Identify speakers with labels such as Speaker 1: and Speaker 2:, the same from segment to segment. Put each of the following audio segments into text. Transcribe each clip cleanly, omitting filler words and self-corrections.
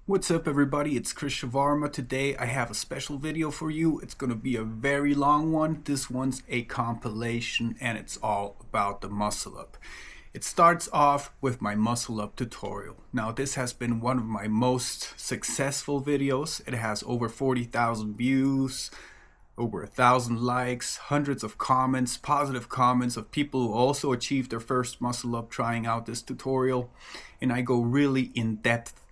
Speaker 1: What's up everybody, it's Chris Shavarma. Today I have a special video for you. It's going to be a very long one. This one's a compilation and it's all about the muscle up. It starts off with my muscle up tutorial. Now this has been one of my most successful videos. It has over 40,000 views, over 1,000 likes, hundreds of comments, positive comments of people who also achieved their first muscle up trying out this tutorial. And I go really in depth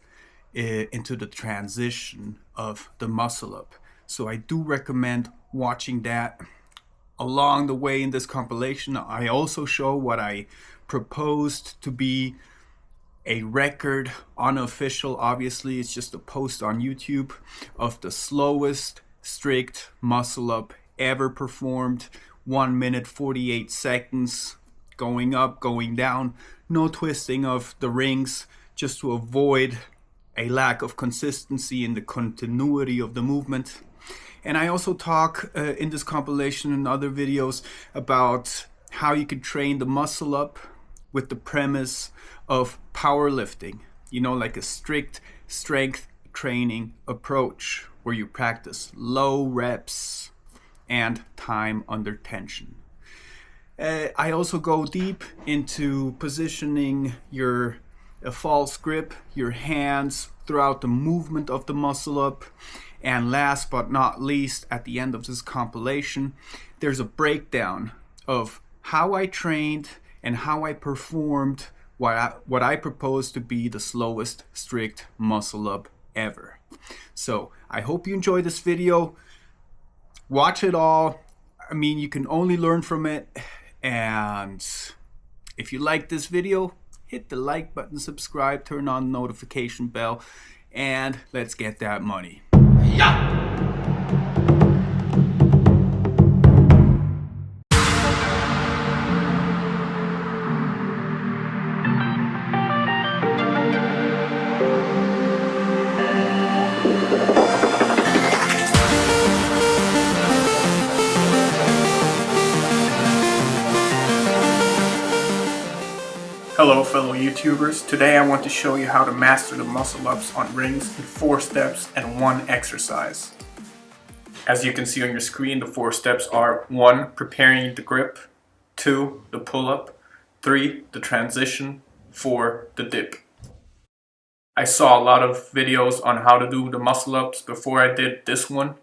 Speaker 1: into the transition of the muscle up. So I do recommend watching that. Along the way in this compilation, I also show what I proposed to be a record, unofficial, obviously it's just a post on YouTube, of the slowest strict muscle up ever performed. 1 minute 48 seconds, going up, going down, no twisting of the rings, just to avoid a lack of consistency in the continuity of the movement. And I also talk in this compilation and other videos about how you can train the muscle up with the premise of powerlifting, you know, like a strict strength training approach where you practice low reps and time under tension. I also go deep into positioning a false grip, your hands throughout the movement of the muscle up. And last but not least, at the end of this compilation, there's a breakdown of how I trained and how I performed what I propose to be the slowest strict muscle up ever. So I hope you enjoy this video. Watch it all. I mean, you can only learn from it. And if you like this video, hit the like button, subscribe, turn on the notification bell, and let's get that money. Yeah! Hello fellow YouTubers, today I want to show you how to master the muscle ups on rings in 4 steps and 1 exercise. As you can see on your screen, the 4 steps are 1. Preparing the grip, 2. The pull-up, 3. The transition, 4. The dip. I saw a lot of videos on how to do the muscle ups before I did this one,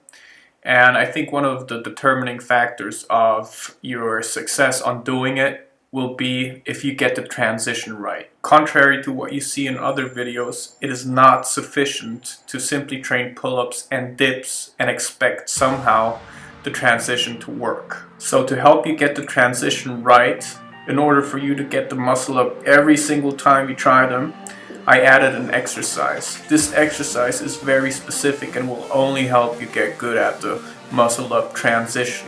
Speaker 1: and I think one of the determining factors of your success on doing it will be if you get the transition right. Contrary to what you see in other videos, it is not sufficient to simply train pull-ups and dips and expect somehow the transition to work. So to help you get the transition right, in order for you to get the muscle up every single time you try them, I added an exercise. This exercise is very specific and will only help you get good at the muscle up transition.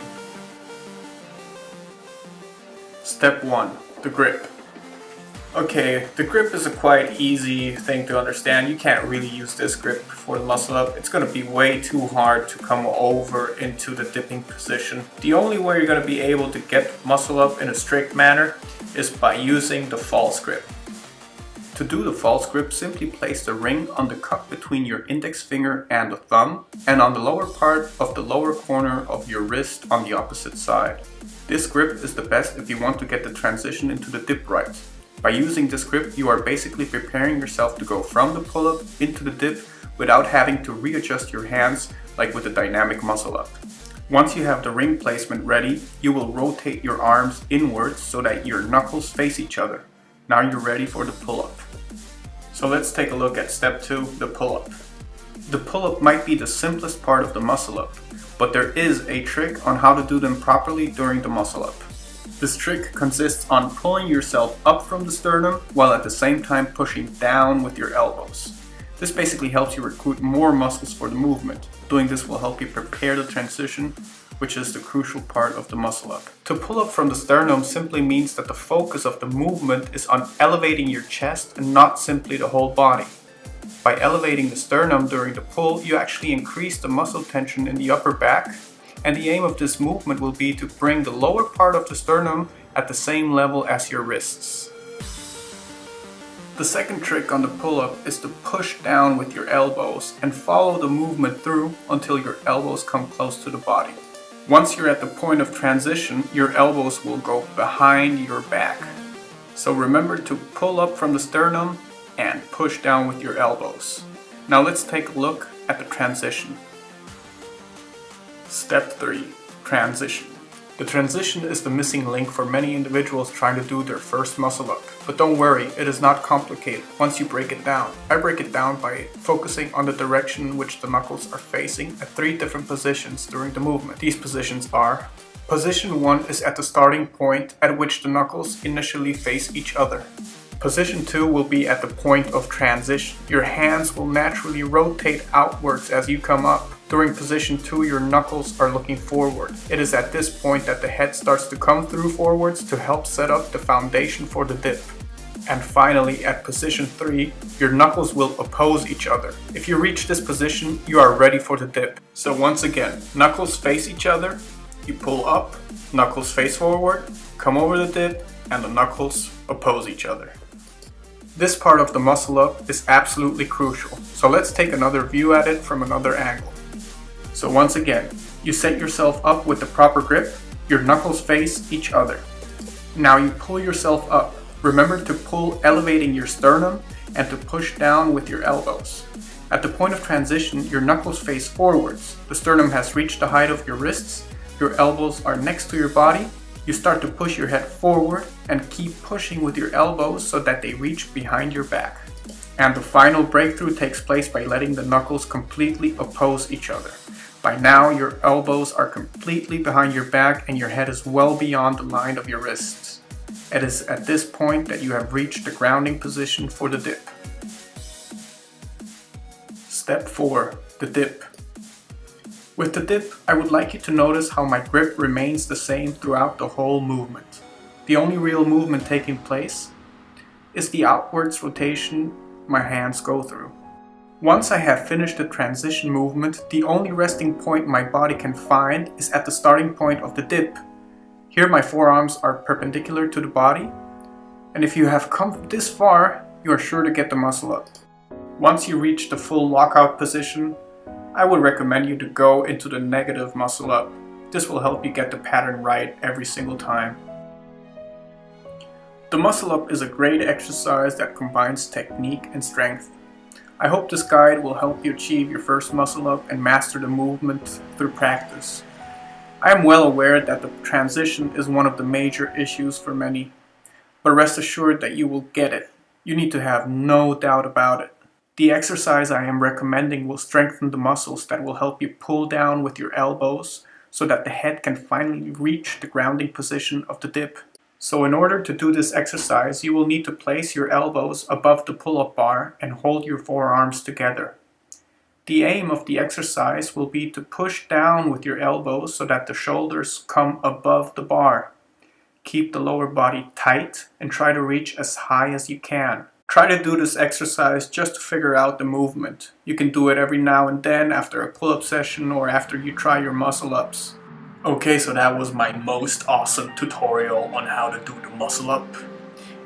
Speaker 1: Step 1. The grip. Okay, the grip is a quite easy thing to understand. You can't really use this grip for the muscle up. It's going to be way too hard to come over into the dipping position. The only way you're going to be able to get muscle up in a strict manner is by using the false grip. To do the false grip, simply place the ring on the cup between your index finger and the thumb, and on the lower part of the lower corner of your wrist on the opposite side. This grip is the best if you want to get the transition into the dip right. By using this grip, you are basically preparing yourself to go from the pull-up into the dip without having to readjust your hands like with a dynamic muscle up. Once you have the ring placement ready, you will rotate your arms inwards so that your knuckles face each other. Now you're ready for the pull-up. So let's take a look at step 2, the pull-up. The pull-up might be the simplest part of the muscle up, but there is a trick on how to do them properly during the muscle up. This trick consists on pulling yourself up from the sternum while at the same time pushing down with your elbows. This basically helps you recruit more muscles for the movement. Doing this will help you prepare the transition, which is the crucial part of the muscle up. To pull up from the sternum simply means that the focus of the movement is on elevating your chest and not simply the whole body. By elevating the sternum during the pull, you actually increase the muscle tension in the upper back, and the aim of this movement will be to bring the lower part of the sternum at the same level as your wrists. The second trick on the pull-up is to push down with your elbows and follow the movement through until your elbows come close to the body. Once you're at the point of transition, your elbows will go behind your back. So remember to pull up from the sternum and push down with your elbows. Now let's take a look at the transition. Step 3. Transition. The transition is the missing link for many individuals trying to do their first muscle up. But don't worry, it is not complicated once you break it down. I break it down by focusing on the direction in which the knuckles are facing at 3 different positions during the movement. These positions are: Position 1 is at the starting point at which the knuckles initially face each other. Position 2 will be at the point of transition. Your hands will naturally rotate outwards as you come up. During position 2, your knuckles are looking forward. It is at this point that the head starts to come through forwards to help set up the foundation for the dip. And finally, at position 3, your knuckles will oppose each other. If you reach this position, you are ready for the dip. So once again, knuckles face each other, you pull up, knuckles face forward, come over the dip, and the knuckles oppose each other. This part of the muscle up is absolutely crucial, so let's take another view at it from another angle. So once again, you set yourself up with the proper grip, your knuckles face each other. Now you pull yourself up. Remember to pull elevating your sternum and to push down with your elbows. At the point of transition, your knuckles face forwards. The sternum has reached the height of your wrists, your elbows are next to your body. You start to push your head forward and keep pushing with your elbows so that they reach behind your back. And the final breakthrough takes place by letting the knuckles completely oppose each other. By now, your elbows are completely behind your back and your head is well beyond the line of your wrists. It is at this point that you have reached the grounding position for the dip. Step 4. The dip. With the dip, I would like you to notice how my grip remains the same throughout the whole movement. The only real movement taking place is the outwards rotation my hands go through. Once I have finished the transition movement, the only resting point my body can find is at the starting point of the dip. Here my forearms are perpendicular to the body, and if you have come this far, you are sure to get the muscle up. Once you reach the full lockout position, I would recommend you to go into the negative muscle up. This will help you get the pattern right every single time. The muscle up is a great exercise that combines technique and strength. I hope this guide will help you achieve your first muscle up and master the movement through practice. I am well aware that the transition is one of the major issues for many, but rest assured that you will get it. You need to have no doubt about it. The exercise I am recommending will strengthen the muscles that will help you pull down with your elbows so that the head can finally reach the grounding position of the dip. So in order to do this exercise, you will need to place your elbows above the pull-up bar and hold your forearms together. The aim of the exercise will be to push down with your elbows so that the shoulders come above the bar. Keep the lower body tight and try to reach as high as you can. Try to do this exercise just to figure out the movement. You can do it every now and then after a pull-up session or after you try your muscle-ups. Okay, so that was my most awesome tutorial on how to do the muscle up.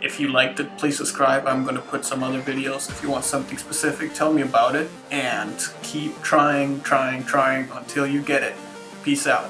Speaker 1: If you liked it, please subscribe. I'm going to put some other videos. If you want something specific, tell me about it. And keep trying until you get it. Peace out.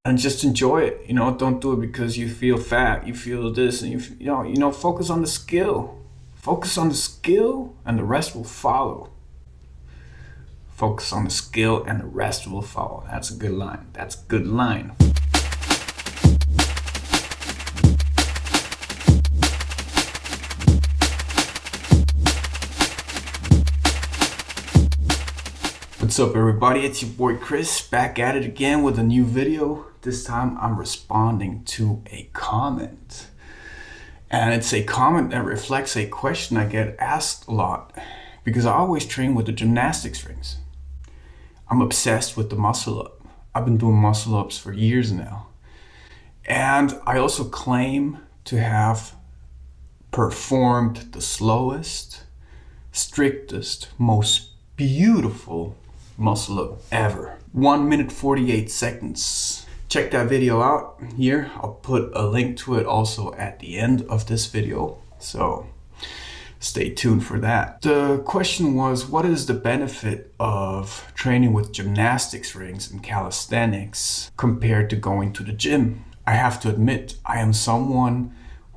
Speaker 1: and just enjoy it. Don't do it because you feel fat, you feel this, and focus on the skill. Focus on the skill, and the rest will follow. Focus on the skill, and the rest will follow. That's a good line. That's a good line. What's up, everybody? It's your boy Chris, back at it again with a new video. This time I'm responding to a comment. And it's a comment that reflects a question I get asked a lot, because I always train with the gymnastics rings. I'm obsessed with the muscle up. I've been doing muscle ups for years now. And I also claim to have performed the slowest, strictest, most beautiful muscle up ever. 1 minute 48 seconds. Check that video out here. I'll put a link to it also at the end of this video, so stay tuned for that. The question was, what is the benefit of training with gymnastics rings and calisthenics compared to going to the gym? I have to admit, I am someone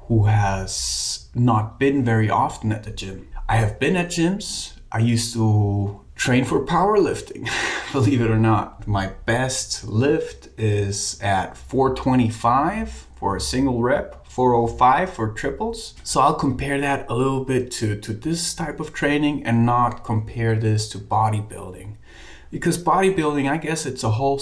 Speaker 1: who has not been very often at the gym. I have been at gyms. I used to train for powerlifting, believe it or not. My best lift is at 425 for a single rep, 405 for triples. So I'll compare that a little bit to this type of training and not compare this to bodybuilding. Because bodybuilding, I guess it's a whole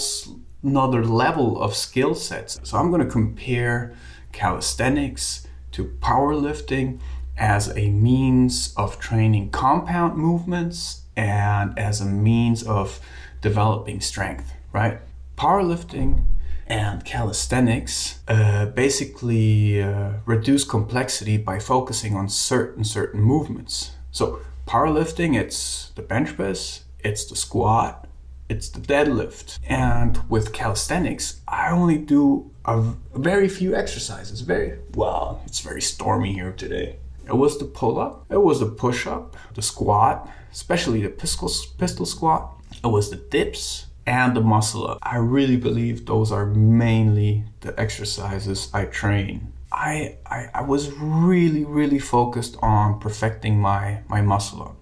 Speaker 1: another level of skill sets. So I'm gonna compare calisthenics to powerlifting as a means of training compound movements and as a means of developing strength, right? Powerlifting and calisthenics basically reduce complexity by focusing on certain movements. So powerlifting, it's the bench press, it's the squat, it's the deadlift. And with calisthenics, I only do a very few exercises. It's very stormy here today. It was the pull-up, it was the push-up, the squat, especially the pistol squat. It was the dips and the muscle-up. I really believe those are mainly the exercises I train. I was really focused on perfecting my muscle-up.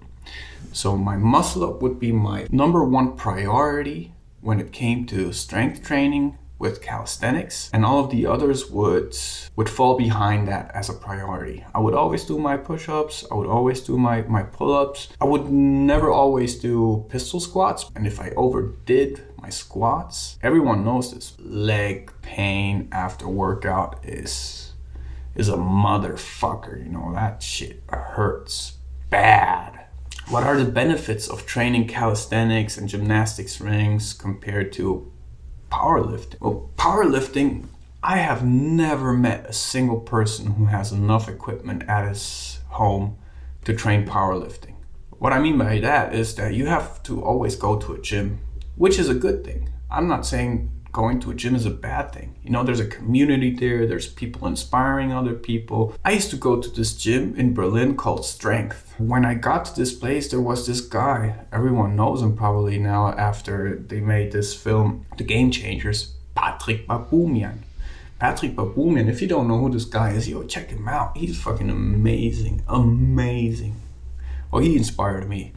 Speaker 1: So my muscle-up would be my number one priority when it came to strength training with calisthenics, and all of the others would fall behind that as a priority. I would always do my push-ups, I would always do my pull-ups. I would never always do pistol squats, and if I overdid my squats, everyone knows this, leg pain after workout is a motherfucker, that shit hurts bad. What are the benefits of training calisthenics and gymnastics rings compared to powerlifting? Well, powerlifting, I have never met a single person who has enough equipment at his home to train powerlifting. What I mean by that is that you have to always go to a gym, which is a good thing. I'm not saying going to a gym is a bad thing. There's a community there, there's people inspiring other people. I used to go to this gym in Berlin called Strength. When I got to this place, there was this guy, everyone knows him probably now after they made this film, The Game Changers, Patrick Baboumian. Patrick Baboumian, if you don't know who this guy is, check him out. He's fucking amazing. Well, he inspired me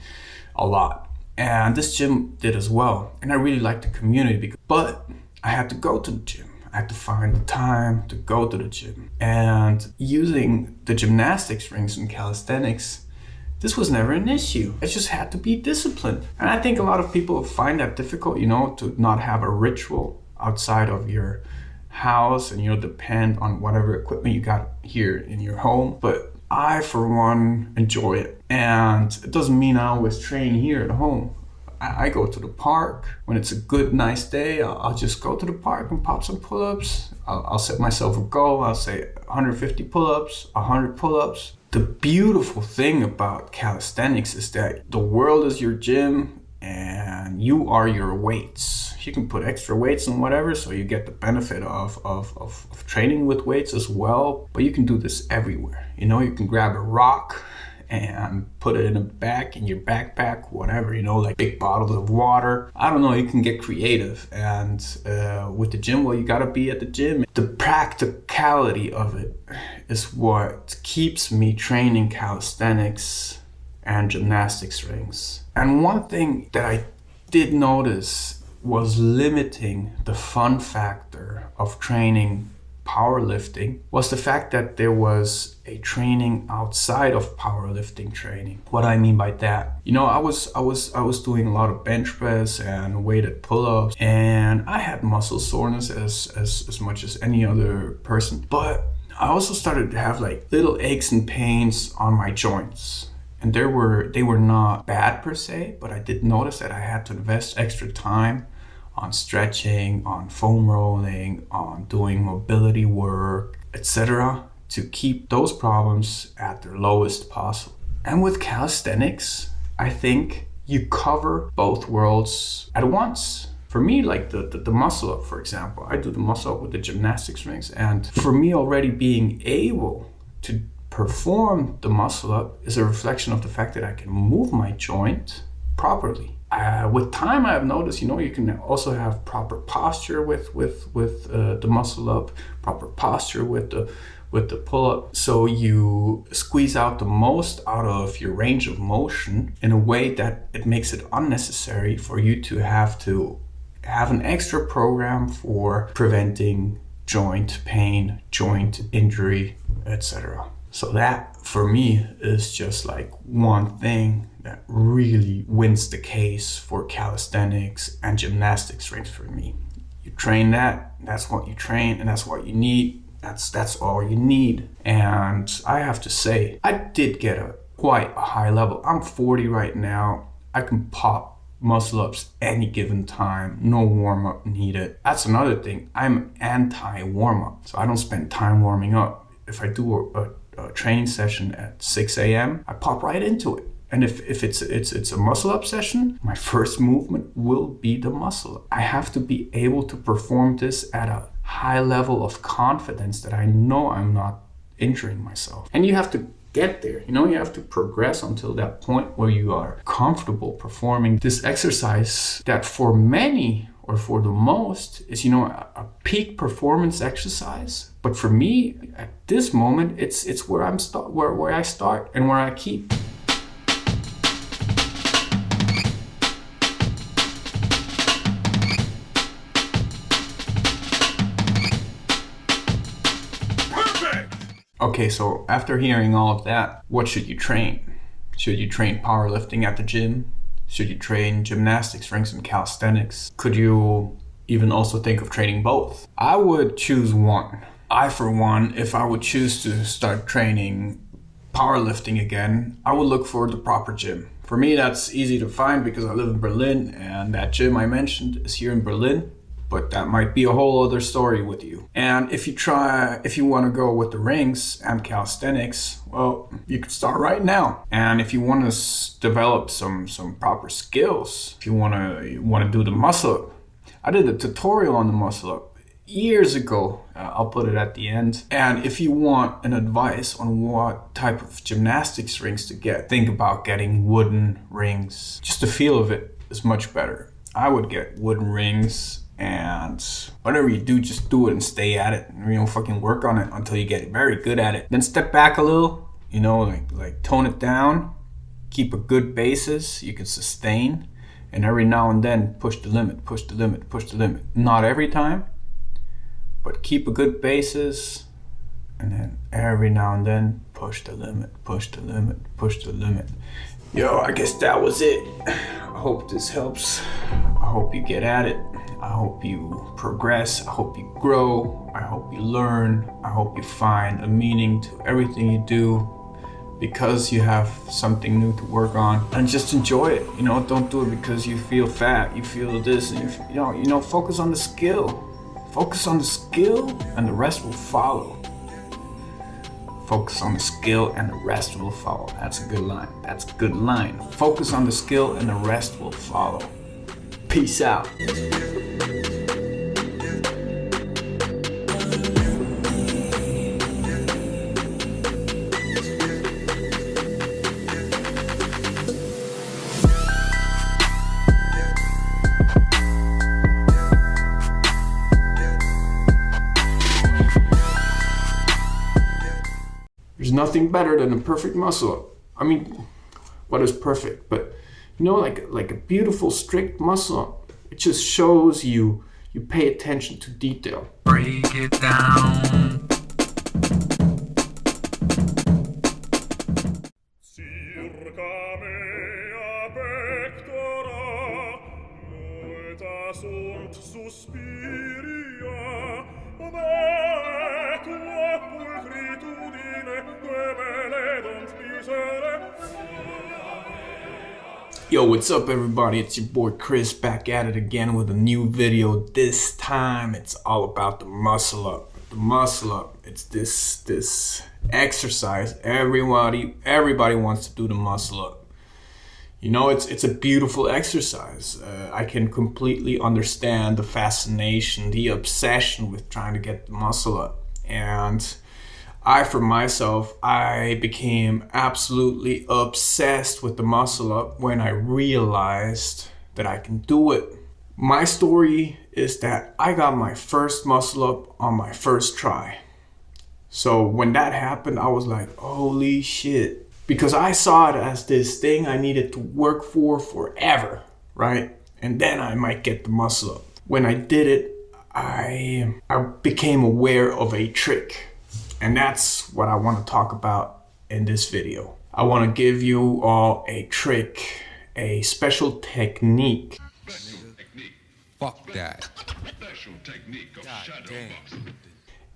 Speaker 1: a lot. And this gym did as well. And I really liked the community, but I had to go to the gym. I had to find the time to go to the gym. And using the gymnastics rings and calisthenics, this was never an issue. I just had to be disciplined. And I think a lot of people find that difficult, to not have a ritual outside of your house and depend on whatever equipment you got here in your home. But I, for one, enjoy it. And it doesn't mean I always train here at home. I go to the park. When it's a good, nice day, I'll just go to the park and pop some pull-ups. I'll set myself a goal. I'll say 150 pull-ups, 100 pull-ups. The beautiful thing about calisthenics is that the world is your gym and you are your weights. You can put extra weights and whatever, so you get the benefit of training with weights as well. But you can do this everywhere. You can grab a rock and put it in a bag, in your backpack, whatever, you know, like big bottles of water. I don't know, you can get creative. And with the gym, well, you gotta be at the gym. The practicality of it is what keeps me training calisthenics and gymnastics rings. And one thing that I did notice was limiting the fun factor of training powerlifting was the fact that there was a training outside of powerlifting training. What I mean by that, you know, I was doing a lot of bench press and weighted pull-ups, and I had muscle soreness as much as any other person, but I also started to have like little aches and pains on my joints. And they were not bad per se, but I did notice that I had to invest extra time on stretching, on foam rolling, on doing mobility work, etc., to keep those problems at their lowest possible. And with calisthenics, I think you cover both worlds at once. For me, like the muscle up, for example, I do the muscle up with the gymnastics rings, and for me already being able to perform the muscle up is a reflection of the fact that I can move my joint properly. With time, I've noticed, you know, you can also have proper posture with the muscle up, proper posture with the pull up. So you squeeze out the most out of your range of motion in a way that it makes it unnecessary for you to have an extra program for preventing joint pain, joint injury, etc. So that for me is just like one thing that really wins the case for calisthenics and gymnastics rings for me. You train that's what you train, and that's what you need. That's all you need. And I have to say, I did get quite a high level. I'm 40 right now. I can pop muscle ups any given time, no warm up needed. That's another thing. I'm anti warm up, so I don't spend time warming up. If I do a training session at 6 a.m., I pop right into it. And if it's a muscle up session, my first movement will be the muscle up. I have to be able to perform this at a high level of confidence that I know I'm not injuring myself. And you have to get there, you know, you have to progress until that point where you are comfortable performing this exercise that for many, or for the most, is, you know, a peak performance exercise. But for me, at this moment, it's where where I start and where I keep.
Speaker 2: Perfect!
Speaker 1: Okay, so after hearing all of that, what should you train? Should you train powerlifting at the gym? Should you train gymnastics, rings, and calisthenics? Could you even also think of training both? I would choose one. I, for one, if I would choose to start training powerlifting again, I would look for the proper gym. For me, that's easy to find because I live in Berlin, and that gym I mentioned is here in Berlin. But that might be a whole other story with you. And if you want to go with the rings and calisthenics, well, you can start right now. And if you want to develop some proper skills, if you want to do the muscle up, I did a tutorial on the muscle up years ago. I'll put it at the end. And if you want an advice on what type of gymnastics rings to get, think about getting wooden rings. Just the feel of it is much better. I would get wooden rings. And whatever you do, just do it and stay at it. You know, fucking work on it until you get very good at it. Then step back a little, you know, like tone it down. Keep a good basis you can sustain. And every now and then, push the limit, push the limit, push the limit. Not every time, but keep a good basis. And then every now and then, push the limit, push the limit, push the limit. Yo, I guess that was it. I hope this helps. I hope you get at it. I hope you progress. I hope you grow. I hope you learn. I hope you find a meaning to everything you do because you have something new to work on. And just enjoy it. You know, don't do it because you feel fat. You feel this, and you know, focus on the skill. Focus on the skill, and the rest will follow. Focus on the skill, and the rest will follow. That's a good line. That's a good line. Focus on the skill, and the rest will follow. Peace out.
Speaker 3: There's nothing better than a perfect muscle up. I mean, what is perfect? But you know, like a beautiful strict muscle up, it just shows you pay attention to detail.
Speaker 1: Break it down.
Speaker 2: Circa mea pectora, multa sunt suspiria, me tua pulcritudine, que me ledunt misere.
Speaker 3: Yo, what's up everybody? It's your boy Chris back at it again with a new video. This time it's all about the muscle up. The muscle up. It's this exercise. Everybody wants to do the muscle up. You know, it's a beautiful exercise. I can completely understand the fascination, the obsession with trying to get the muscle up. And for myself, I became absolutely obsessed with the muscle up when I realized that I can do it. My story is that I got my first muscle up on my first try. So when that happened, I was like, holy shit. Because I saw it as this thing I needed to work for forever, right? And then I might get the muscle up. When I did it, I became aware of a trick. And that's what I want to talk about in this video. I want to give you all a trick, a special technique.
Speaker 4: Fuck that.
Speaker 2: Special technique of shadow boxing.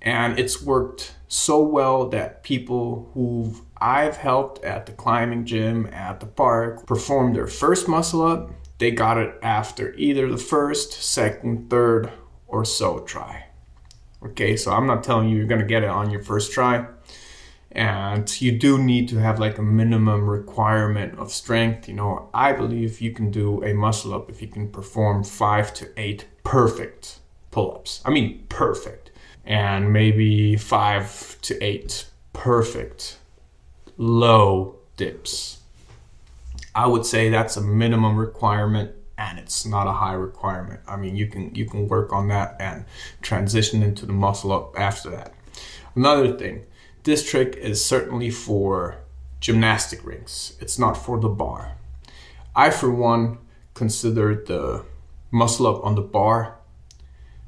Speaker 3: And it's worked so well that people who I've helped at the climbing gym, at the park, perform their first muscle up. They got it after either the first, second, third, or so try. Okay, so I'm not telling you you're gonna get it on your first try. And you do need to have like a minimum requirement of strength. You know, I believe you can do a muscle up if you can perform 5 to 8 perfect pull-ups. I mean, perfect. And maybe 5 to 8 perfect low dips. I would say that's a minimum requirement. And it's not a high requirement. I mean, you can work on that and transition into the muscle up after that. Another thing, this trick is certainly for gymnastic rings. It's not for the bar. I, for one, consider the muscle up on the bar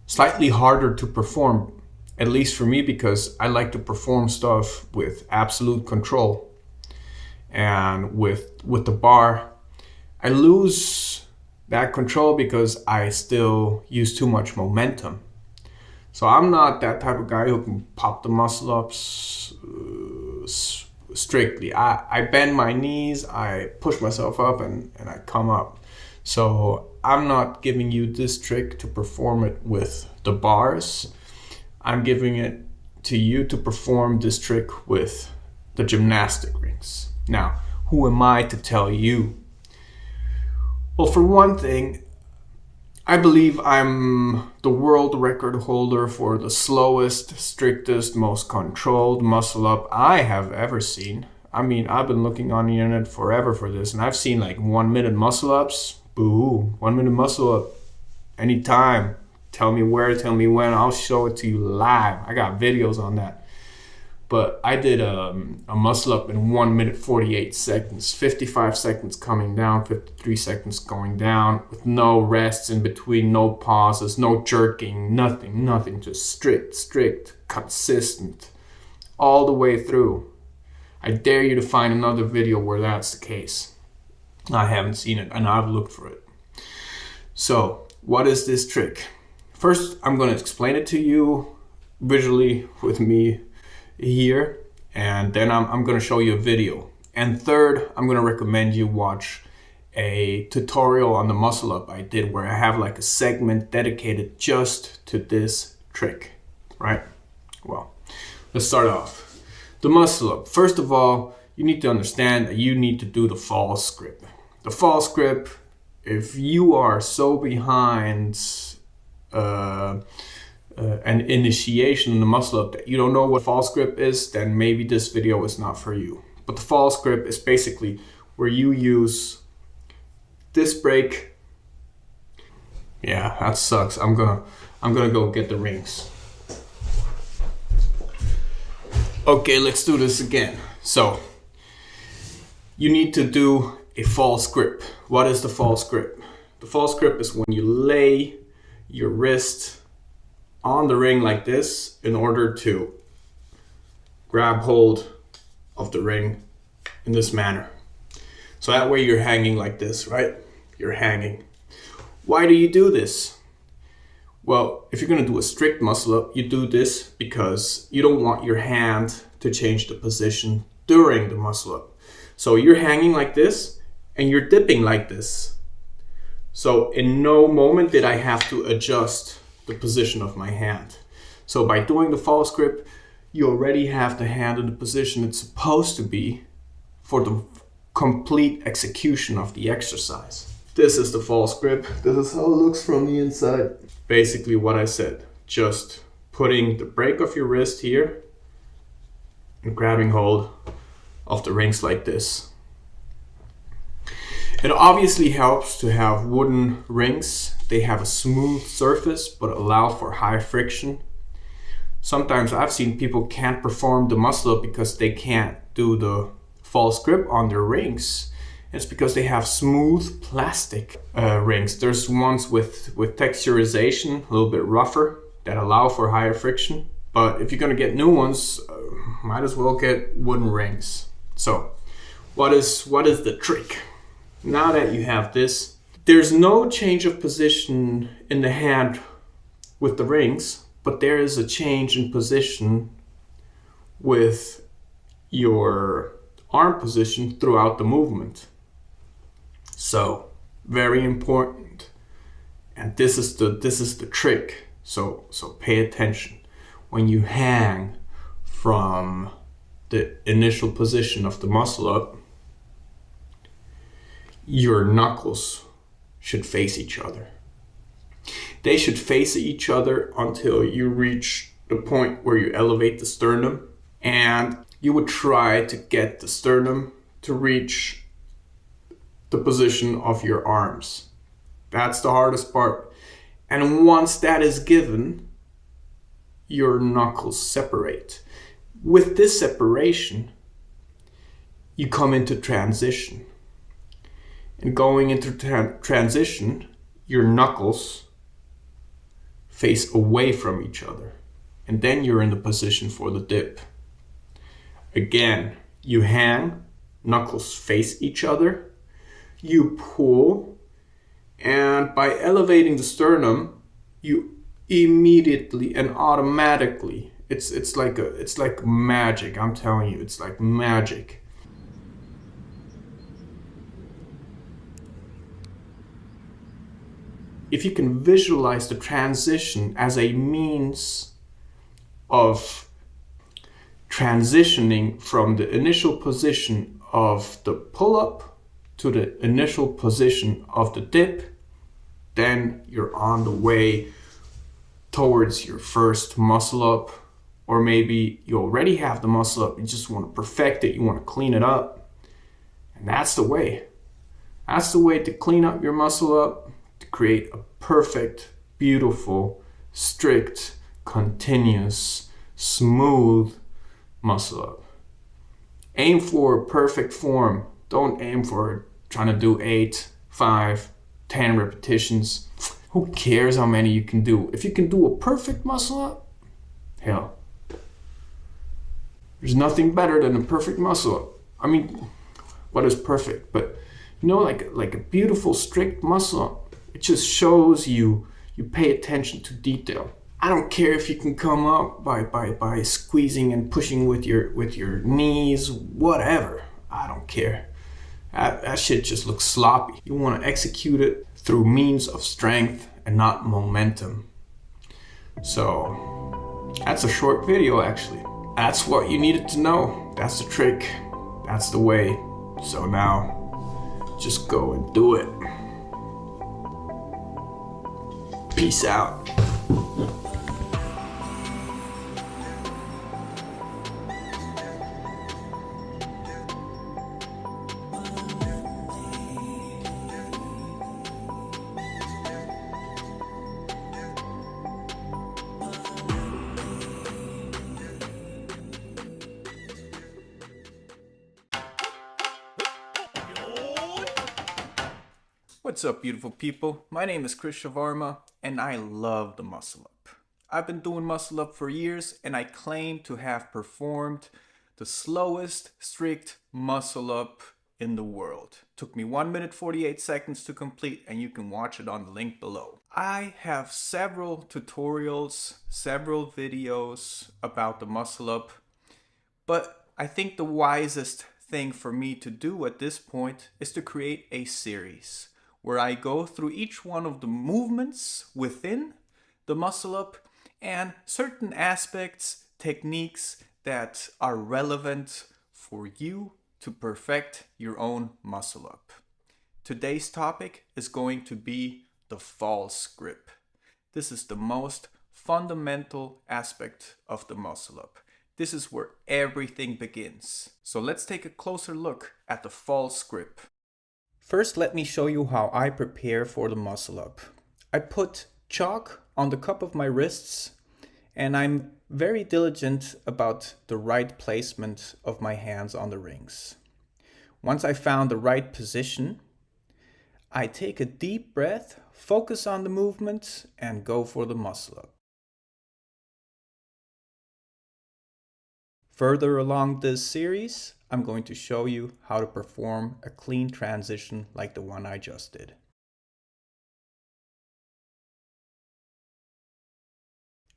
Speaker 3: slightly harder to perform, at least for me, because I like to perform stuff with absolute control. And with the bar, I lose that control because I still use too much momentum. So I'm not that type of guy who can pop the muscle ups strictly. I bend my knees, I push myself up and I come up. So I'm not giving you this trick to perform it with the bars. I'm giving it to you to perform this trick with the gymnastic rings. Now, who am I to tell you? Well, for one thing, I believe I'm the world record holder for the slowest, strictest, most controlled muscle up I have ever seen. I mean, I've been looking on the internet forever for this, and I've seen like 1 minute muscle ups. Boo, 1 minute muscle up. Anytime. Tell me where, tell me when, I'll show it to you live. I got videos on that. But I did a muscle up in 1 minute 48 seconds, 55 seconds coming down, 53 seconds going down, with no rests in between, no pauses, no jerking, nothing, just strict, consistent, all the way through. I dare you to find another video where that's the case. I haven't seen it, and I've looked for it. So, what is this trick? First, I'm going to explain it to you visually with me here, and then I'm going to show you a video. And third, I'm going to recommend you watch a tutorial on the muscle up I did where I have like a segment dedicated just to this trick, right? Well, let's start off. The muscle up. First of all, you need to understand that you need to do the false grip. The false grip, if you are so behind an initiation in the muscle up that you don't know what false grip is, then maybe this video is not for you. But the false grip is basically where you use this break. Yeah, that sucks. I'm gonna go get the rings. Okay, let's do this again. So, you need to do a false grip. What is the false grip? The false grip is when you lay your wrist on the ring like this in order to grab hold of the ring in this manner. So that way you're hanging like this, right? You're hanging. Why do you do this? Well, if you're gonna do a strict muscle up, you do this because you don't want your hand to change the position during the muscle up. So you're hanging like this and you're dipping like this. So in no moment did I have to adjust the position of my hand. So by doing the false grip, you already have the hand in the position it's supposed to be for the complete execution of the exercise. This is the false grip. This is how it looks from the inside. Basically what I said, just putting the break of your wrist here and grabbing hold of the rings like this. It obviously helps to have wooden rings. They have a smooth surface but allow for high friction. Sometimes I've seen people can't perform the muscle up because they can't do the false grip on their rings. It's because they have smooth plastic rings. There's ones with texturization, a little bit rougher, that allow for higher friction. But if you're gonna get new ones, might as well get wooden rings. So, what is the trick? Now that you have this, there's no change of position in the hand with the rings, but there is a change in position with your arm position throughout the movement. So, very important. And this is the trick. So pay attention. When you hang from the initial position of the muscle up, your knuckles should face each other. They should face each other until you reach the point where you elevate the sternum, and you would try to get the sternum to reach the position of your arms. That's the hardest part. And once that is given, your knuckles separate. With this separation, you come into transition. And going into transition, your knuckles face away from each other. And then you're in the position for the dip. Again, you hang, knuckles face each other, you pull, and by elevating the sternum, you immediately and automatically, it's like magic, I'm telling you, it's like magic. If you can visualize the transition as a means of transitioning from the initial position of the pull-up to the initial position of the dip, then you're on the way towards your first muscle up, or maybe you already have the muscle up, you just want to perfect it, you want to clean it up, and that's the way. That's the way to clean up your muscle up, to create a perfect, beautiful, strict, continuous, smooth muscle up. Aim for perfect form. Don't aim for trying to do 8, 5, 10 repetitions. Who cares how many you can do? If you can do a perfect muscle up, hell, there's nothing better than a perfect muscle up. I mean, what is perfect? But you know, like a beautiful, strict muscle up, it just shows you pay attention to detail. I don't care if you can come up by squeezing and pushing with your knees, whatever. I don't care. That shit just looks sloppy. You want to execute it through means of strength and not momentum. So that's a short video actually. That's what you needed to know. That's the trick. That's the way. So now just go and do it. Peace out.
Speaker 1: What's up, beautiful people? My name is Chris Shavarma, and I love the muscle up. I've been doing muscle up for years, and I claim to have performed the slowest strict muscle up in the world. Took me 1 minute 48 seconds to complete, and you can watch it on the link below. I have several tutorials, several videos about the muscle up, but I think the wisest thing for me to do at this point is to create a series where I go through each one of the movements within the muscle up and certain aspects, techniques that are relevant for you to perfect your own muscle up. Today's topic is going to be the false grip. This is the most fundamental aspect of the muscle up. This is where everything begins. So let's take a closer look at the false grip. First, let me show you how I prepare for the muscle up. I put chalk on the cup of my wrists, and I'm very diligent about the right placement of my hands on the rings. Once I found the right position, I take a deep breath, focus on the movement, and go for the muscle up. Further along this series, I'm going to show you how to perform a clean transition like the one I just did.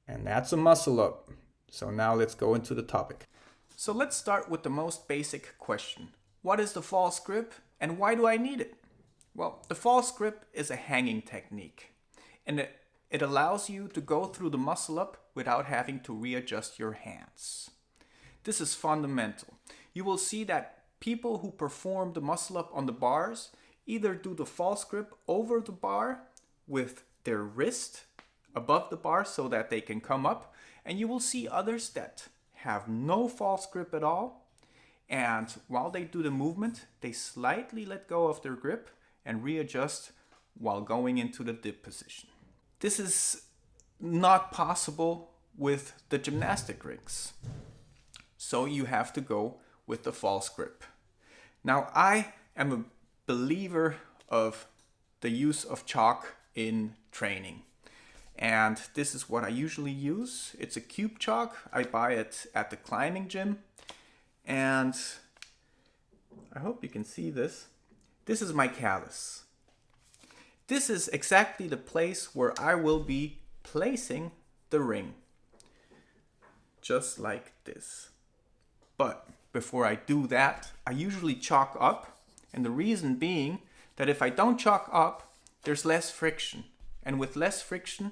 Speaker 1: And that's a muscle up. So now let's go into the topic. So let's start with the most basic question. What is the false grip and why do I need it? Well, the false grip is a hanging technique, and it allows you to go through the muscle up without having to readjust your hands. This is fundamental. You will see that people who perform the muscle up on the bars either do the false grip over the bar with their wrist above the bar so that they can come up, and you will see others that have no false grip at all, and while they do the movement, they slightly let go of their grip and readjust while going into the dip position. This is not possible with the gymnastic rings. So you have to go with the false grip. Now, I am a believer of the use of chalk in training. And this is what I usually use. It's a cube chalk. I buy it at the climbing gym. And I hope you can see this. This is my callus. This is exactly the place where I will be placing the ring. Just like this. But before I do that, I usually chalk up, and the reason being that if I don't chalk up, there's less friction. And with less friction,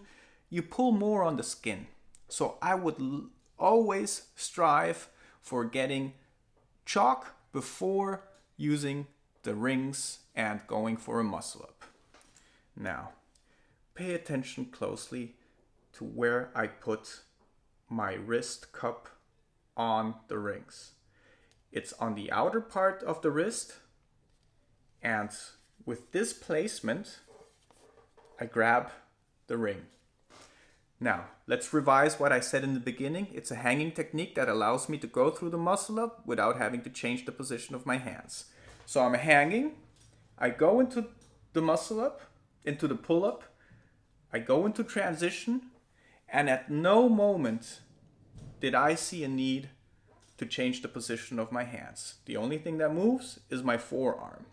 Speaker 1: you pull more on the skin. So I would always strive for getting chalk before using the rings and going for a muscle up. Now, pay attention closely to where I put my wrist cup on the rings. It's on the outer part of the wrist, and with this placement I grab the ring. Now let's revise what I said in the beginning. It's a hanging technique that allows me to go through the muscle up without having to change the position of my hands. So I'm hanging, I go into the muscle up, into the pull up, I go into transition, and at no moment did I see a need to change the position of my hands. The only thing that moves is my forearm.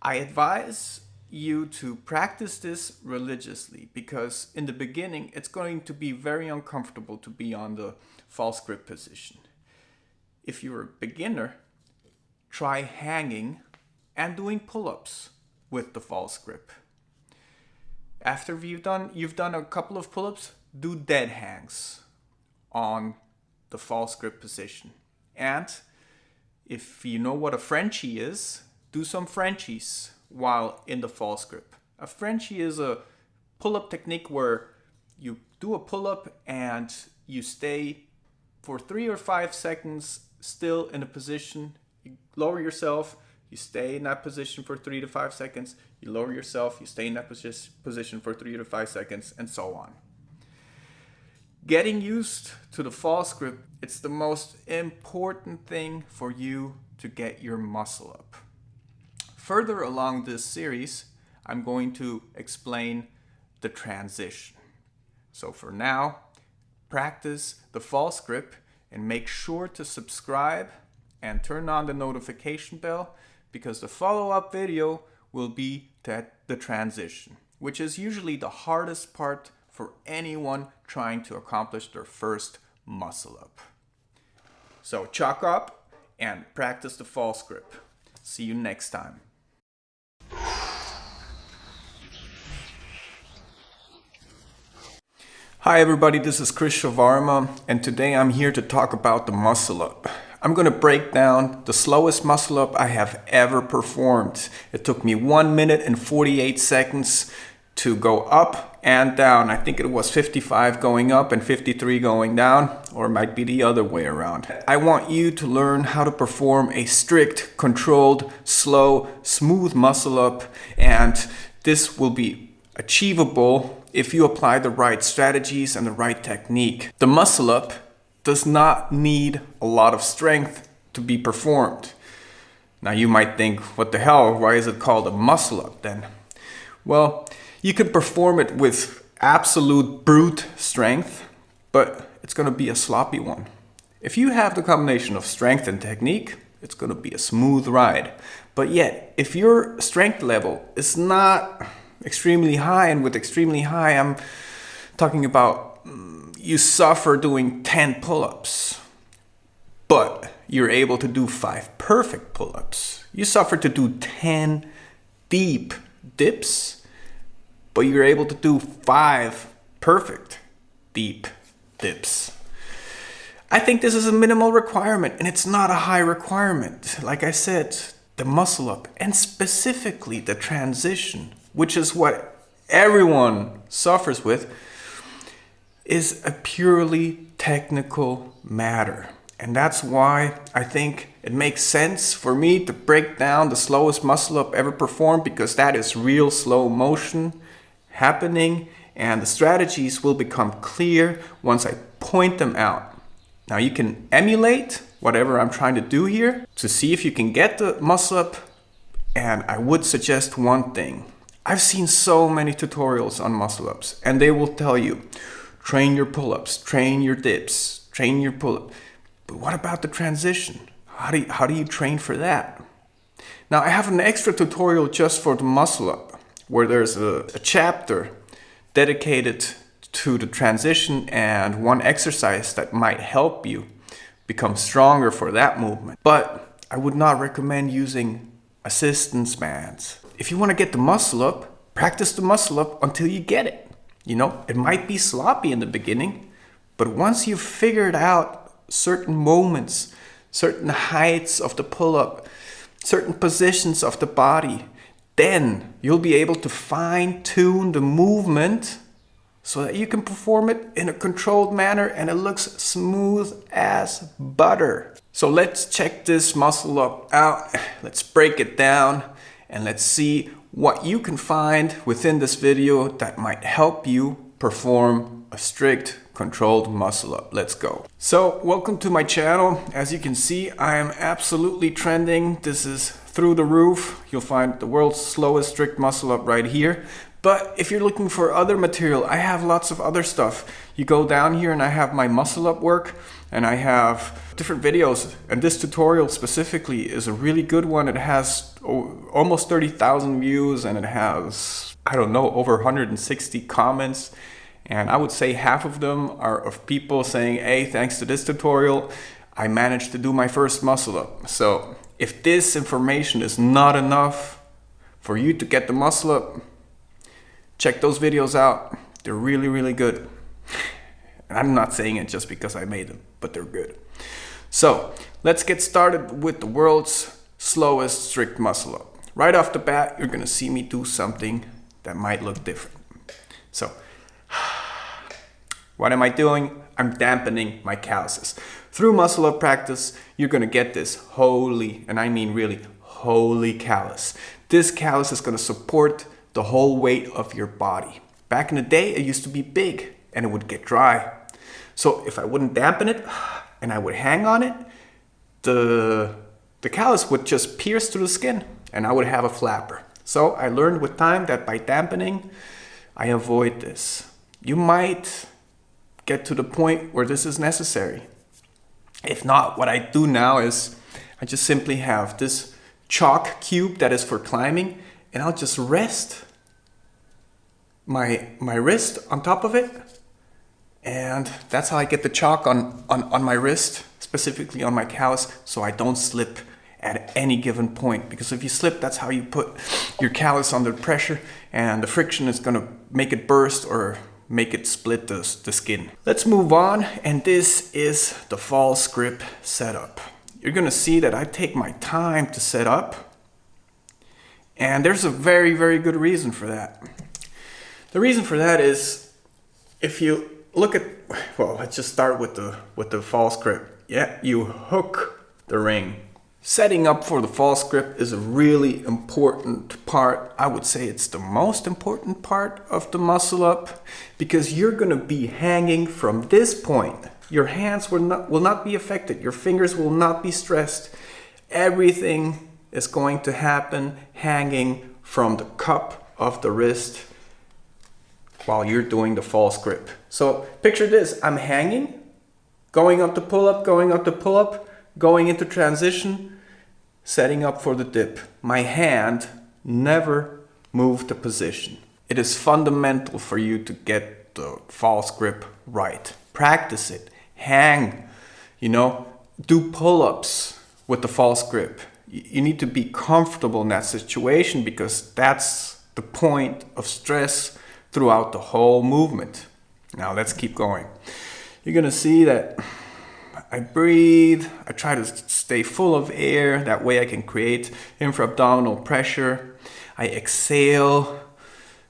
Speaker 1: I advise you to practice this religiously because in the beginning it's going to be very uncomfortable to be on the false grip position. If you're a beginner, try hanging and doing pull-ups with the false grip. After you've done a couple of pull-ups, do dead hangs on the false grip position. And if you know what a Frenchie is, do some Frenchies while in the false grip. A Frenchie is a pull-up technique where you do a pull-up and you stay for 3 or 5 seconds still in a position. You lower yourself, you stay in that position for 3 to 5 seconds, you lower yourself, you stay in that position for 3 to 5 seconds, and so on. Getting used to the false grip, it's the most important thing for you to get your muscle up. Further along this series, I'm going to explain the transition. So for now, practice the false grip and make sure to subscribe and turn on the notification bell, because the follow-up video will be the transition, which is usually the hardest part for anyone trying to accomplish their first muscle up. So chalk up and practice the false grip. See you next time. Hi everybody, this is Chris Shawarma, and today I'm here to talk about the muscle up. I'm going to break down the slowest muscle up I have ever performed. It took me 1 minute and 48 seconds to go up and down. I think it was 55 going up and 53 going down, or it might be the other way around. I want you to learn how to perform a strict, controlled, slow, smooth muscle up, and this will be achievable if you apply the right strategies and the right technique. The muscle up does not need a lot of strength to be performed. Now you might think, what the hell, why is it called a muscle up then? Well, you could perform it with absolute brute strength, but it's going to be a sloppy one. If you have the combination of strength and technique, it's going to be a smooth ride. But yet, if your strength level is not extremely high, and with extremely high, I'm talking about you suffer doing 10 pull-ups, but you're able to do 5 perfect pull-ups. You suffer to do 10 deep dips, but you're able to do 5 perfect deep dips. I think this is a minimal requirement, and it's not a high requirement. Like I said, the muscle up, and specifically the transition, which is what everyone suffers with, is a purely technical matter. And that's why I think it makes sense for me to break down the slowest muscle up ever performed, because that is real slow motion happening, and the strategies will become clear once I point them out. Now you can emulate whatever I'm trying to do here to see if you can get the muscle up, and I would suggest one thing. I've seen so many tutorials on muscle ups, and they will tell you, train your pull-ups, train your dips, train your pull-up. But what about the transition? How do you train for that? Now I have an extra tutorial just for the muscle up, where there's a chapter dedicated to the transition and one exercise that might help you become stronger for that movement. But I would not recommend using assistance bands. If you want to get the muscle up, practice the muscle up until you get it. You know, it might be sloppy in the beginning, but once you've figured out certain moments, certain heights of the pull-up, certain positions of the body, then you'll be able to fine-tune the movement so that you can perform it in a controlled manner and it looks smooth as butter. So let's check this muscle up out. Let's break it down and let's see what you can find within this video that might help you perform a strict, controlled muscle up. Let's go. So welcome to my channel. As you can see, I am absolutely trending. This is through the roof. You'll find the world's slowest strict muscle up right here. But if you're looking for other material, I have lots of other stuff. You go down here and I have my muscle up work, and I have different videos, and this tutorial specifically is a really good one. It has almost 30,000 views, and it has, I don't know, over 160 comments, and I would say half of them are of people saying, hey, thanks to this tutorial I managed to do my first muscle up. So if this information is not enough for you to get the muscle up, check those videos out. They're really, really good. And I'm not saying it just because I made them, but they're good. So let's get started with the world's slowest strict muscle up. Right off the bat, you're gonna see me do something that might look different. So what am I doing? I'm dampening my calluses. Through muscle up practice, you're gonna get this holy, and I mean really holy callus. This callus is gonna support the whole weight of your body. Back in the day, it used to be big and it would get dry. So if I wouldn't dampen it and I would hang on it, the callus would just pierce through the skin and I would have a flapper. So I learned with time that by dampening, I avoid this. You might get to the point where this is necessary. If not, what I do now is I just simply have this chalk cube that is for climbing, and I'll just rest my wrist on top of it, and that's how I get the chalk on my wrist, specifically on my callus, so I don't slip at any given point. Because if you slip, that's how you put your callus under pressure, and the friction is going to make it burst or make it split the skin. Let's move on, and this is the false grip setup. You're going to see that I take my time to set up, and there's a very, very good reason for that. The reason for that is, if you look at, well, let's just start with the false grip. Yeah, you hook the ring. Setting up for the false grip is a really important part. I would say it's the most important part of the muscle up, because you're going to be hanging from this point. Your hands will not be affected. Your fingers will not be stressed. Everything is going to happen hanging from the cup of the wrist while you're doing the false grip. So picture this, I'm hanging, going up the pull-up, going up the pull-up, going into transition, setting up for the dip. My hand never moved the position. It is fundamental for you to get the false grip right. Practice it, hang, do pull-ups with the false grip. You need to be comfortable in that situation, because that's the point of stress throughout the whole movement. Now let's keep going. You're gonna see that I breathe, I try to stay full of air, that way I can create infra-abdominal pressure. I exhale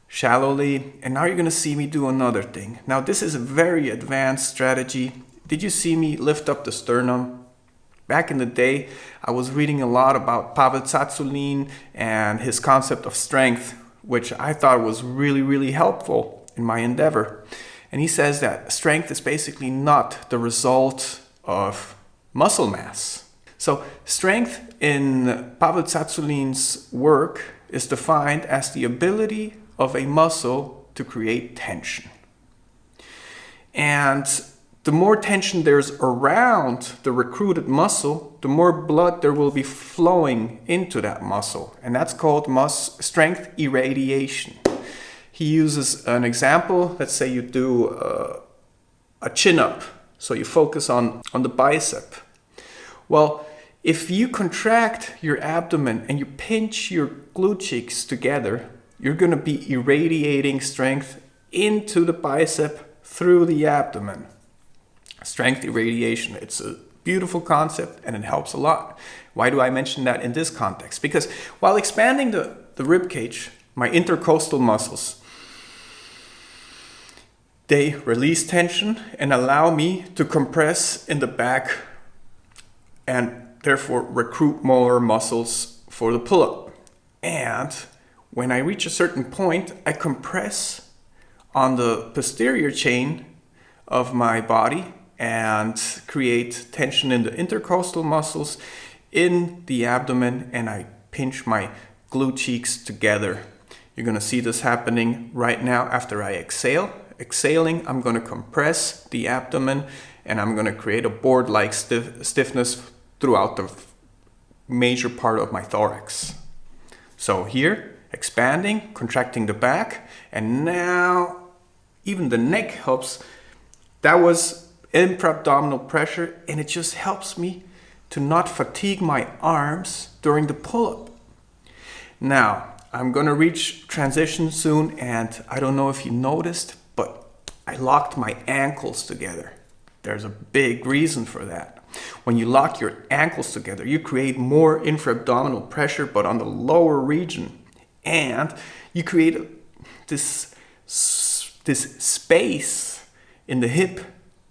Speaker 1: shallowly, and now you're gonna see me do another thing. Now this is a very advanced strategy. Did you see me lift up the sternum? Back in the day, I was reading a lot about Pavel Tsatsouline and his concept of strength, which I thought was really, really helpful in my endeavor. And he says that strength is basically not the result of muscle mass. So strength in Pavel Tsatsouline's work is defined as the ability of a muscle to create tension. And the more tension there's around the recruited muscle, the more blood there will be flowing into that muscle. And that's called strength irradiation. He uses an example. Let's say you do a chin-up. So you focus on the bicep. Well, if you contract your abdomen and you pinch your glute cheeks together, you're going to be irradiating strength into the bicep through the abdomen. Strength irradiation, it's a beautiful concept and it helps a lot. Why do I mention that in this context? Because while expanding the rib cage, my intercostal muscles, they release tension and allow me to compress in the back and therefore recruit more muscles for the pull-up. And when I reach a certain point, I compress on the posterior chain of my body and create tension in the intercostal muscles in the abdomen, and I pinch my glute cheeks together. You're going to see this happening right now after I exhale. Exhaling, I'm going to compress the abdomen and I'm going to create a board-like stiffness throughout the major part of my thorax. So here, expanding, contracting the back, and now even the neck helps. That was intra-abdominal pressure, and it just helps me to not fatigue my arms during the pull-up. Now, I'm gonna reach transition soon, and I don't know if you noticed, but I locked my ankles together. There's a big reason for that. When you lock your ankles together, you create more infra-abdominal pressure, but on the lower region, and you create this space in the hip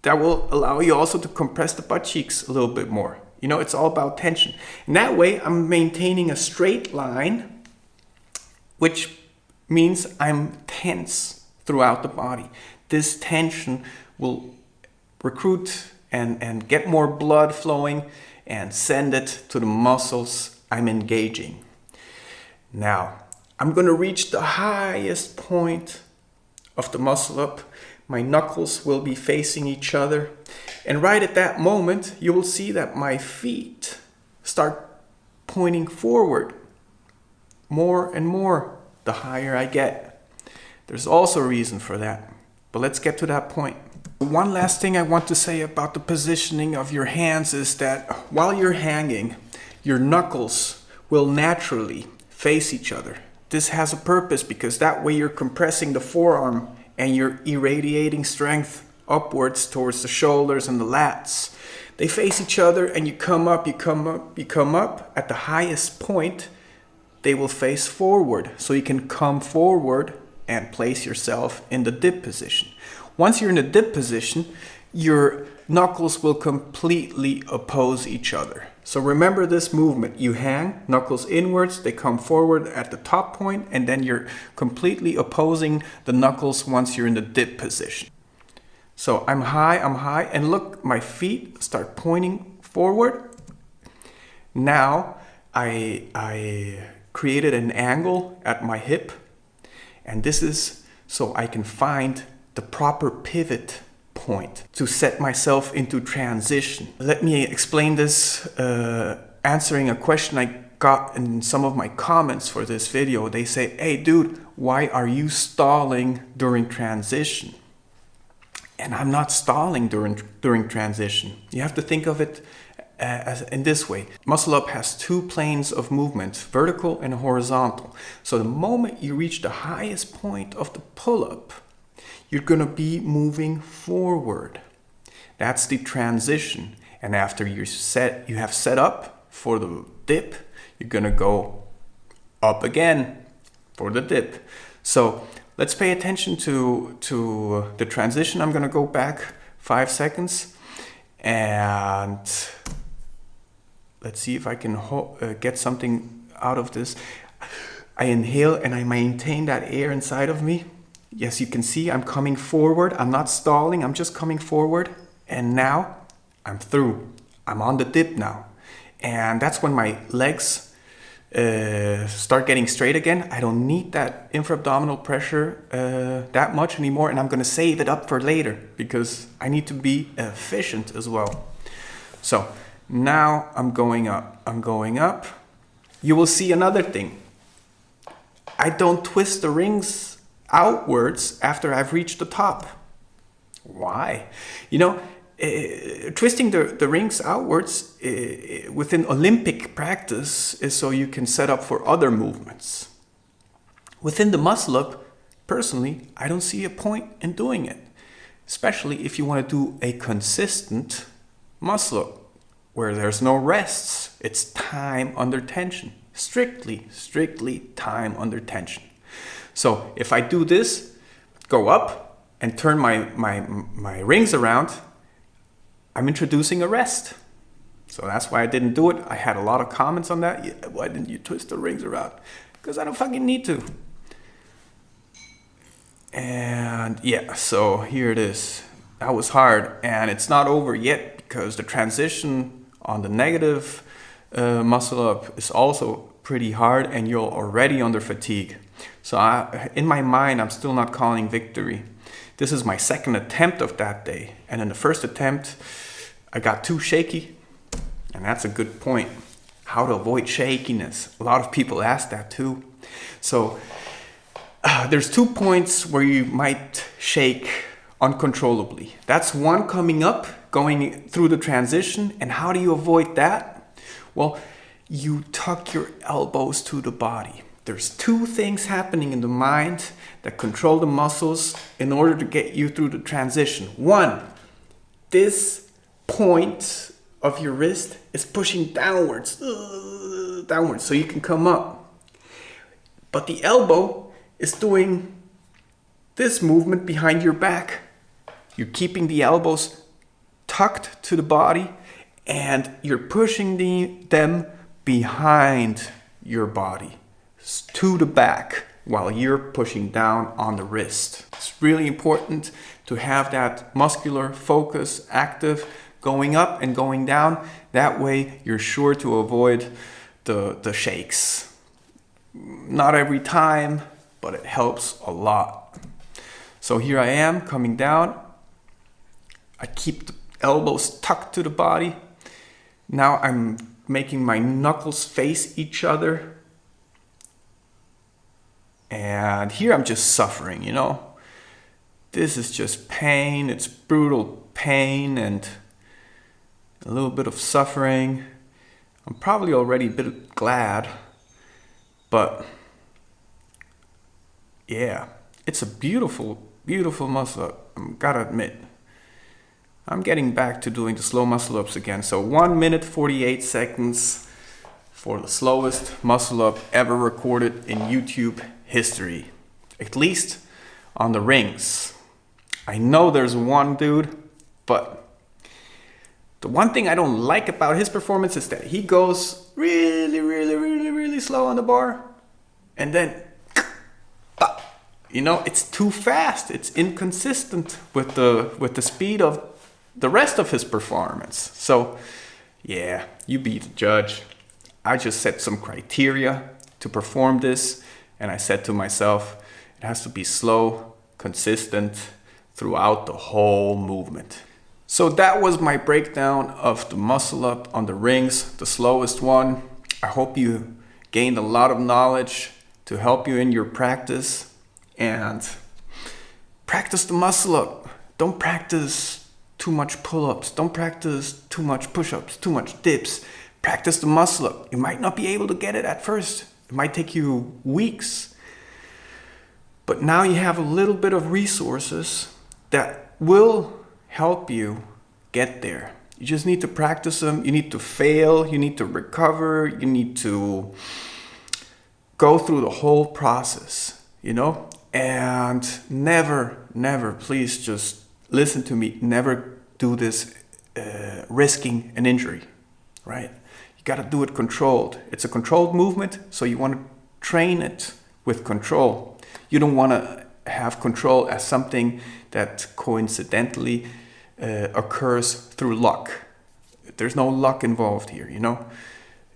Speaker 1: that will allow you also to compress the butt cheeks a little bit more. It's all about tension. And that way, I'm maintaining a straight line, which means I'm tense throughout the body. This tension will recruit and get more blood flowing and send it to the muscles I'm engaging. Now, I'm gonna reach the highest point of the muscle up. My knuckles will be facing each other. And right at that moment, you will see that my feet start pointing forward more and more the higher I get. There's also a reason for that, but let's get to that point. One last thing I want to say about the positioning of your hands is that while you're hanging, your knuckles will naturally face each other. This has a purpose because that way you're compressing the forearm and you're irradiating strength upwards towards the shoulders and the lats. They face each other and you come up, you come up, you come up. At the highest point, they will face forward. So you can come forward and place yourself in the dip position. Once you're in the dip position, your knuckles will completely oppose each other. So remember this movement. You hang, knuckles inwards, they come forward at the top point, and then you're completely opposing the knuckles once you're in the dip position. So I'm high, and look, my feet start pointing forward. Now I created an angle at my hip, and this is so I can find the proper pivot point to set myself into transition. Let me explain this, answering a question I got in some of my comments for this video. They say, hey dude, why are you stalling during transition? And I'm not stalling during transition. You have to think of it as in this way. Muscle up has two planes of movement, vertical and horizontal. So the moment you reach the highest point of the pull-up, you're gonna be moving forward. That's the transition. And after you have set up for the dip, you're gonna go up again for the dip. So let's pay attention to the transition. I'm gonna go back 5 seconds and let's see if I can get something out of this. I inhale and I maintain that air inside of me. Yes, you can see I'm coming forward. I'm not stalling, I'm just coming forward. And now I'm through. I'm on the dip now. And that's when my legs start getting straight again. I don't need that infra-abdominal pressure that much anymore. And I'm gonna save it up for later because I need to be efficient as well. So now I'm going up, I'm going up. You will see another thing. I don't twist the rings outwards after I've reached the top. Why? You know, twisting the rings outwards within Olympic practice is so you can set up for other movements. Within the muscle up, personally, I don't see a point in doing it, especially if you want to do a consistent muscle up where there's no rests. It's time under tension, strictly time under tension. So if I do this, go up and turn my rings around, I'm introducing a rest. So that's why I didn't do it. I had a lot of comments on that. Yeah, why didn't you twist the rings around? Because I don't fucking need to. And yeah, so here it is. That was hard, and it's not over yet because the transition on the negative muscle up is also pretty hard, and you're already under fatigue. So in my mind, I'm still not calling victory. This is my second attempt of that day. And in the first attempt, I got too shaky. And that's a good point. How to avoid shakiness. A lot of people ask that too. So there's 2 points where you might shake uncontrollably. That's one coming up, going through the transition. And how do you avoid that? Well, you tuck your elbows to the body. There's 2 things happening in the mind that control the muscles in order to get you through the transition. 1, this point of your wrist is pushing downwards, so you can come up. But the elbow is doing this movement behind your back. You're keeping the elbows tucked to the body and you're pushing them behind your body to the back while you're pushing down on the wrist. It's really important to have that muscular focus active, going up and going down. That way you're sure to avoid the shakes. not every time, but it helps a lot. So here I am coming down. I keep the elbows tucked to the body. Now I'm making my knuckles face each other. And here I'm just suffering, you know. This is just pain. It's brutal pain and a little bit of suffering. I'm probably already a bit glad, but yeah, it's a beautiful, beautiful muscle up. I gotta admit. I'm getting back to doing the slow muscle ups again. So 1 minute 48 seconds for the slowest muscle up ever recorded in YouTube history. At least on the rings. I know there's one dude, but the one thing I don't like about his performance is that he goes really, really, really, really slow on the bar. And then, you know, it's too fast. It's inconsistent with the speed of the rest of his performance. So yeah, you be the judge. I just set some criteria to perform this, and I said to myself, it has to be slow, consistent throughout the whole movement. So that was my breakdown of the muscle up on the rings, the slowest one. I hope you gained a lot of knowledge to help you in your practice, and practice the muscle up. Don't practice too much pull-ups. Don't practice too much push-ups, too much dips. Practice the muscle up. You might not be able to get it at first. It might take you weeks. But now you have a little bit of resources that will help you get there. You just need to practice them. You need to fail. You need to recover. You need to go through the whole process, you know? And never, never, please just listen to me. Never do this risking an injury, right? You got to do it controlled. It's a controlled movement, so you want to train it with control. You don't want to have control as something that coincidentally occurs through luck. There's no luck involved here, you know?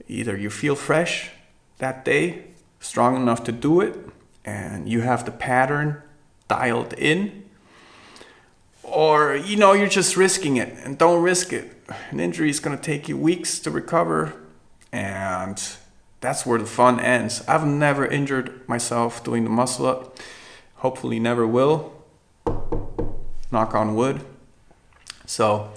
Speaker 1: Either you feel fresh that day, strong enough to do it, and you have the pattern dialed in, or, you know, you're just risking it, and don't risk it. An injury is going to take you weeks to recover, and that's where the fun ends. I've never injured myself doing the muscle up. Hopefully never will. Knock on wood. So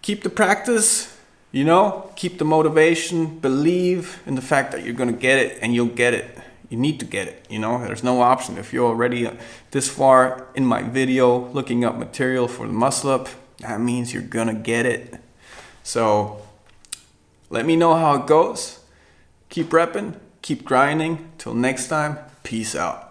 Speaker 1: keep the practice, you know, keep the motivation, believe in the fact that you're going to get it, and you'll get it. You need to get it, you know, there's no option. If you're already this far in my video looking up material for the muscle up, that means you're gonna get it. So let me know how it goes. Keep repping, keep grinding. Till next time, peace out.